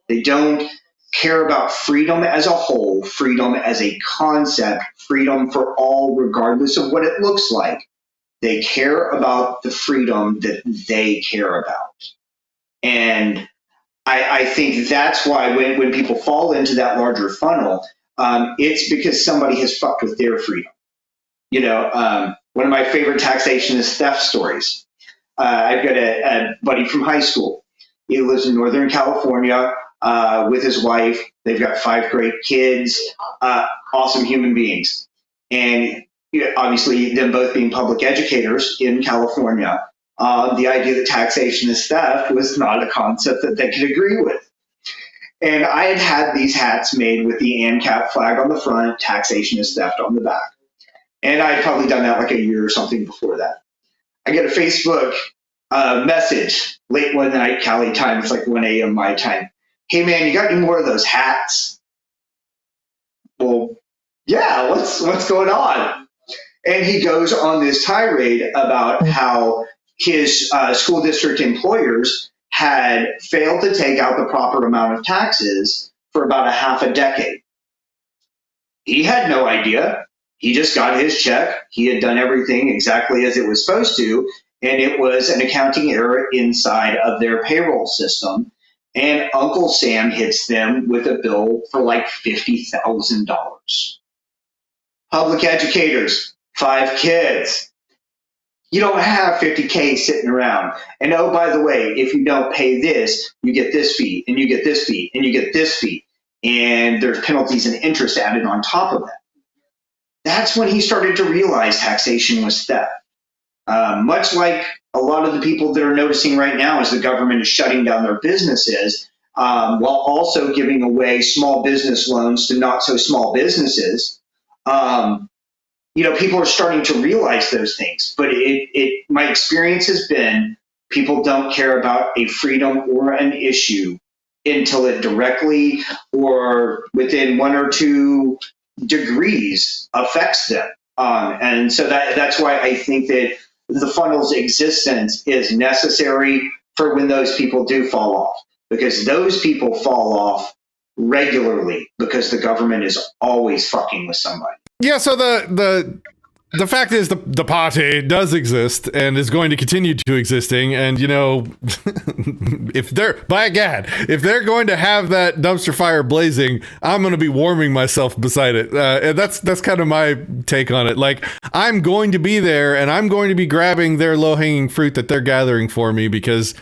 They don't care about freedom as a whole, freedom as a concept, freedom for all, regardless of what it looks like. They care about the freedom that they care about. And I think that's why when people fall into that larger funnel, it's because somebody has fucked with their freedom. One of my favorite taxation is theft stories. I've got a buddy from high school. He lives in Northern California with his wife. They've got 5 great kids, awesome human beings. And obviously, them both being public educators in California, the idea that taxation is theft was not a concept that they could agree with. And I had these hats made with the ANCAP flag on the front, taxation is theft on the back. And I'd probably done that like a year or something before that. I get a Facebook message late one night, Cali time, it's like 1 a.m. my time. Hey man, you got any more of those hats? Well, yeah, what's going on? And he goes on this tirade about how his school district employers had failed to take out the proper amount of taxes for about a half a decade. He had no idea. He just got his check. He had done everything exactly as it was supposed to, and it was an accounting error inside of their payroll system. And Uncle Sam hits them with a bill for like $50,000. Public educators, 5 kids. You don't have $50K sitting around. And oh, by the way, if you don't pay this, you get this fee, and you get this fee, and you get this fee. and there's penalties and interest added on top of that. That's when he started to realize taxation was theft. Much like a lot of the people that are noticing right now as the government is shutting down their businesses, while also giving away small business loans to not so small businesses. People are starting to realize those things, but my experience has been people don't care about a freedom or an issue until it directly or within 1 or 2 degrees affects them. And so that's why I think that the funnel's existence is necessary for when those people do fall off, because those people fall off regularly because the government is always fucking with somebody. Yeah, so the fact is the Pahtay does exist and is going to continue to existing, and if they're going to have that dumpster fire blazing, I'm going to be warming myself beside it, and that's kind of my take on it. Like, I'm going to be there and I'm going to be grabbing their low-hanging fruit that they're gathering for me, because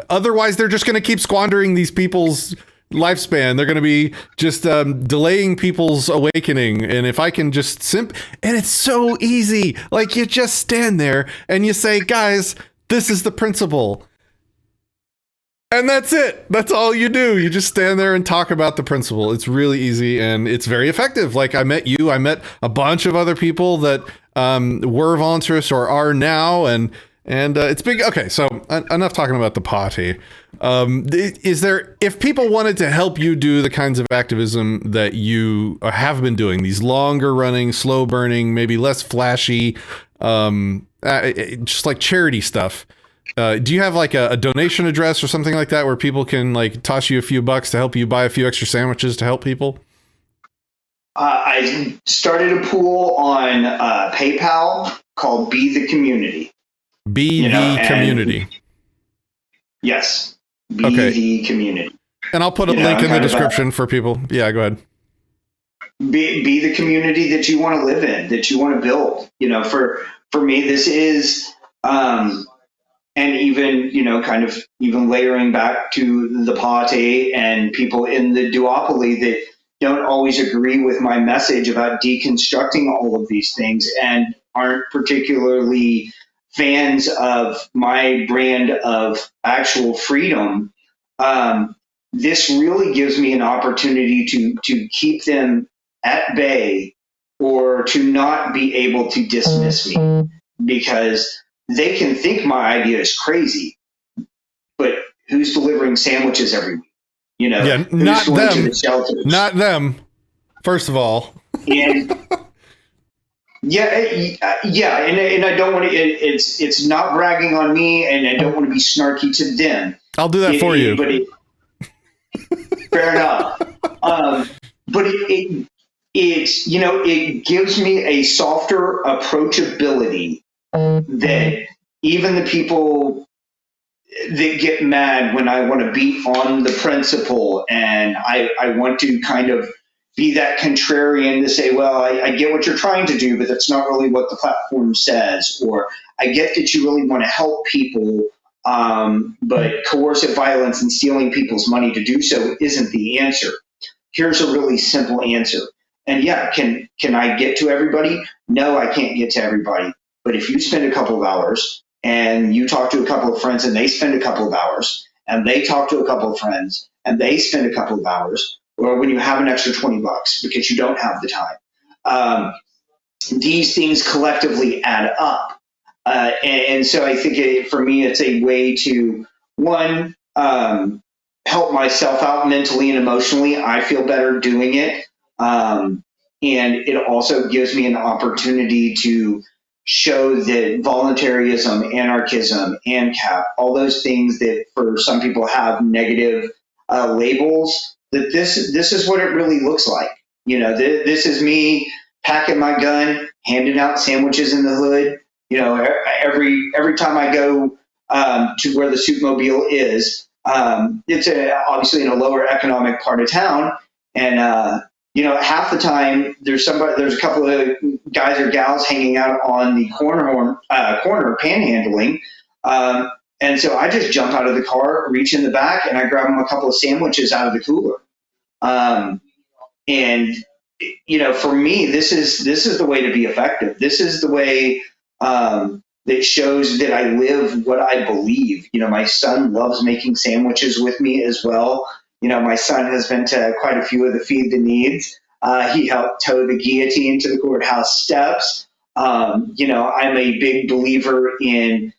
otherwise they're just going to keep squandering these people's lifespan. They're going to be just delaying people's awakening. And if I can just and it's so easy. Like, you just stand there and you say, guys, this is the principle. And that's it. That's all you do. You just stand there and talk about the principle. It's really easy and it's very effective. Like, I met a bunch of other people that were voluntarists or are now, and it's big. Okay, so enough talking about the Pahtay. Is there, if people wanted to help you do the kinds of activism that you have been doing, these longer running, slow burning, maybe less flashy, just like charity stuff, do you have like a donation address or something like that where people can like toss you a few bucks to help you buy a few extra sandwiches to help people? I started a pool on PayPal called Be the Community. Be the Community. Yes. Be okay. the Community. And I'll put a link in the description for people. Yeah, go ahead. Be the community that you want to live in, that you want to build. For me, this is, and even, even layering back to the Pahtay and people in the duopoly that don't always agree with my message about deconstructing all of these things and aren't particularly fans of my brand of actual freedom. This really gives me an opportunity to keep them at bay or to not be able to dismiss me, because they can think my idea is crazy, but who's delivering sandwiches every week? Not who's going them. to the shelters? Not them, first of all. And and I don't want to. It's not bragging on me, and I don't want to be snarky to them. I'll do that for you. But fair enough. But it gives me a softer approachability that even the people that get mad when I want to beat on the principle and I want to kind of be that contrarian to say, well, I get what you're trying to do, but that's not really what the platform says. Or I get that you really want to help people, but coercive violence and stealing people's money to do so isn't the answer. Here's a really simple answer. And yeah, can I get to everybody? No, I can't get to everybody. But if you spend a couple of hours and you talk to a couple of friends and they spend a couple of hours and they talk to a couple of friends and they spend a couple of hours, or when you have an extra $20 because you don't have the time, these things collectively add up. And so I think for me, it's a way to, one, help myself out mentally and emotionally. I feel better doing it. And it also gives me an opportunity to show that voluntarism, anarchism, ANCAP, all those things that for some people have negative labels, that this is what it really looks like. This is me packing my gun, handing out sandwiches in the hood. Every time I go to where the Soupmobile is, it's obviously in a lower economic part of town, and half the time there's a couple of guys or gals hanging out on the corner panhandling. And so I just jump out of the car, reach in the back, and I grab them a couple of sandwiches out of the cooler. And for me, this is the way to be effective. This is the way that shows that I live what I believe. My son loves making sandwiches with me as well. My son has been to quite a few of the Feed the Needs. He helped tow the guillotine to the courthouse steps. I'm a big believer in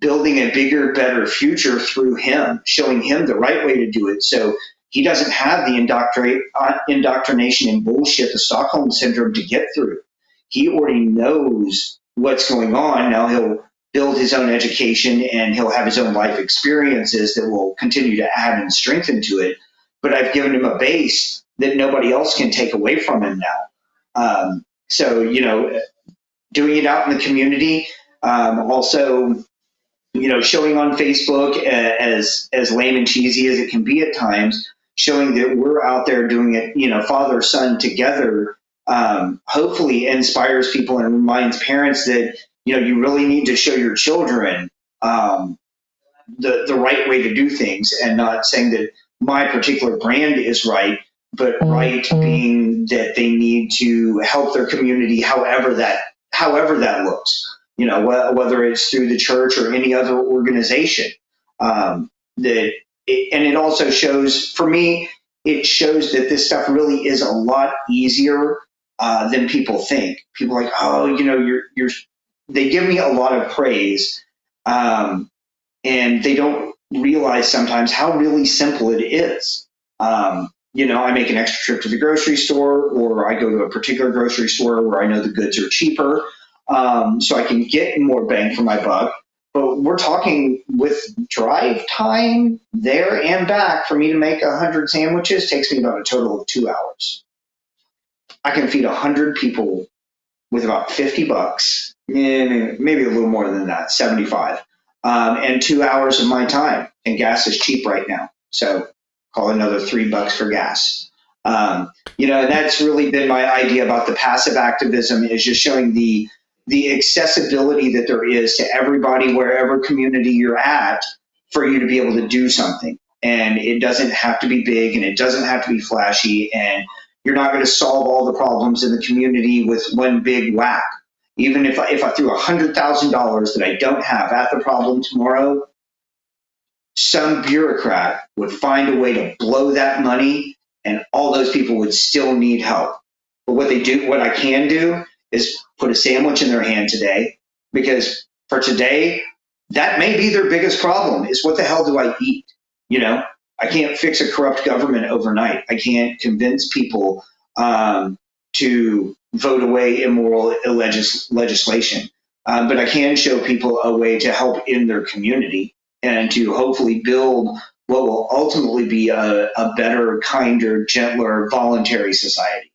building a bigger, better future through him, showing him the right way to do it. So he doesn't have the indoctrination and bullshit, the Stockholm syndrome to get through. He already knows what's going on. Now he'll build his own education and he'll have his own life experiences that will continue to add and strengthen to it. But I've given him a base that nobody else can take away from him now. So, doing it out in the community, also, showing on Facebook, as lame and cheesy as it can be at times, showing that we're out there doing it, father, son together, hopefully inspires people and reminds parents that, you really need to show your children the right way to do things, and not saying that my particular brand is right, but right being that they need to help their community however that looks. Whether it's through the church or any other organization, and it also shows, for me, it shows that this stuff really is a lot easier than people think. People are like, oh, they give me a lot of praise, and they don't realize sometimes how really simple it is. I make an extra trip to the grocery store, or I go to a particular grocery store where I know the goods are cheaper. So I can get more bang for my buck. But we're talking with drive time there and back, for me to make 100 sandwiches takes me about a total of 2 hours. I can feed 100 people with about $50, maybe a little more than that, 75, and 2 hours of my time. And gas is cheap right now, so call it another $3 for gas. And that's really been my idea about the passive activism, is just showing the accessibility that there is to everybody, wherever community you're at, for you to be able to do something. And it doesn't have to be big, and it doesn't have to be flashy, and you're not going to solve all the problems in the community with one big whack. Even if I threw $100,000 that I don't have at the problem tomorrow, some bureaucrat would find a way to blow that money, and all those people would still need help. But what I can do, is put a sandwich in their hand today, because for today, that may be their biggest problem, is what the hell do I eat? I can't fix a corrupt government overnight. I can't convince people to vote away immoral legislation. But I can show people a way to help in their community, and to hopefully build what will ultimately be a better, kinder, gentler, voluntary society.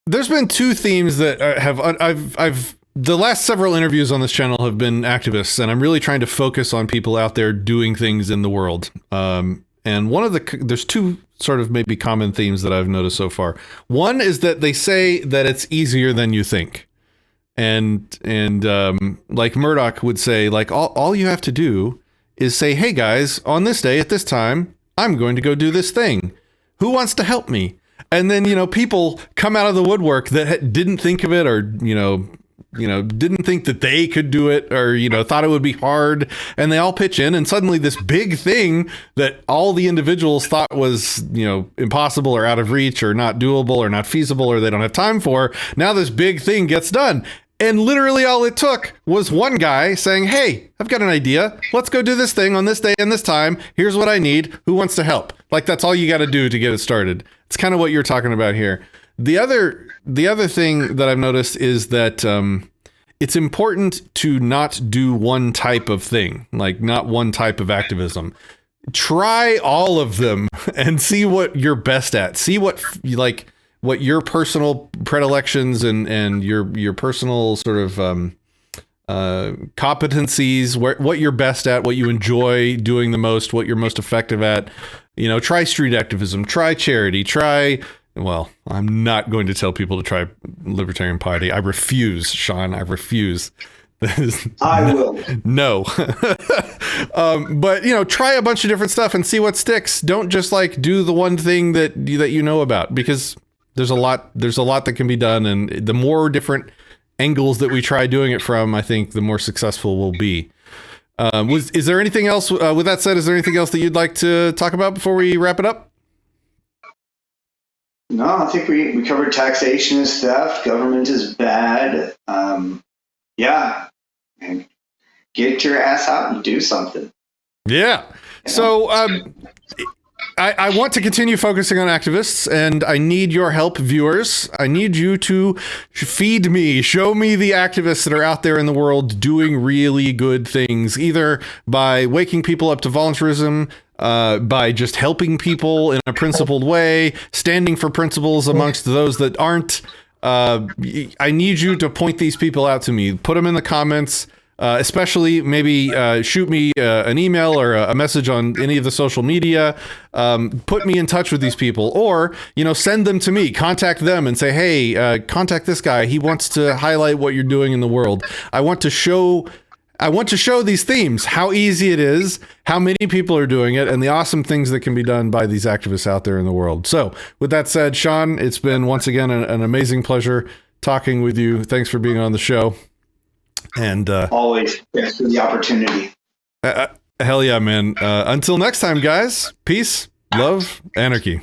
There's been two themes that I've the last several interviews on this channel have been activists, and I'm really trying to focus on people out there doing things in the world. And there's two sort of maybe common themes that I've noticed so far. One is that they say that it's easier than you think. And like Murdoch would say, like, all you have to do is say, hey guys, on this day at this time, I'm going to go do this thing. Who wants to help me? And then, people come out of the woodwork that didn't think of it, or, didn't think that they could do it, or, thought it would be hard. And they all pitch in, and suddenly this big thing that all the individuals thought was, impossible or out of reach or not doable or not feasible or they don't have time for, now this big thing gets done. And literally all it took was one guy saying, hey, I've got an idea. Let's go do this thing on this day and this time. Here's what I need. Who wants to help? Like, that's all you got to do to get it started. It's kind of what you're talking about here. The other thing that I've noticed is that it's important to not do one type of thing, like not one type of activism. Try all of them and see what you're best at. See what your personal predilections and your personal sort of competencies, what you're best at, what you enjoy doing the most, what you're most effective at. Try street activism, try charity, I'm not going to tell people to try Libertarian Pahtay. I refuse, Shawn. I refuse. I will. No. But try a bunch of different stuff and see what sticks. Don't just like do the one thing that you know about, because there's a lot that can be done, and the more different angles that we try doing it from, I think the more successful we'll be. Is there anything else, with that said, is there anything else that you'd like to talk about before we wrap it up? No, I think we covered taxation is theft. Government is bad. Yeah. And get your ass out and do something. Yeah. So I want to continue focusing on activists, and I need your help, viewers. I need you to feed me, show me the activists that are out there in the world doing really good things, either by waking people up to voluntarism, by just helping people in a principled way, standing for principles amongst those that aren't. I need you to point these people out to me. Put them in the comments. Especially maybe shoot me an email or a message on any of the social media. Put me in touch with these people, or send them to me. Contact them and say, hey, contact this guy. He wants to highlight what you're doing in the world. I want to show these themes, how easy it is, how many people are doing it, and the awesome things that can be done by these activists out there in the world. So with that said, Shawn, it's been once again an amazing pleasure talking with you. Thanks for being on the show. And always, thanks for the opportunity. Hell yeah, man. Until next time, guys. Peace, love, anarchy.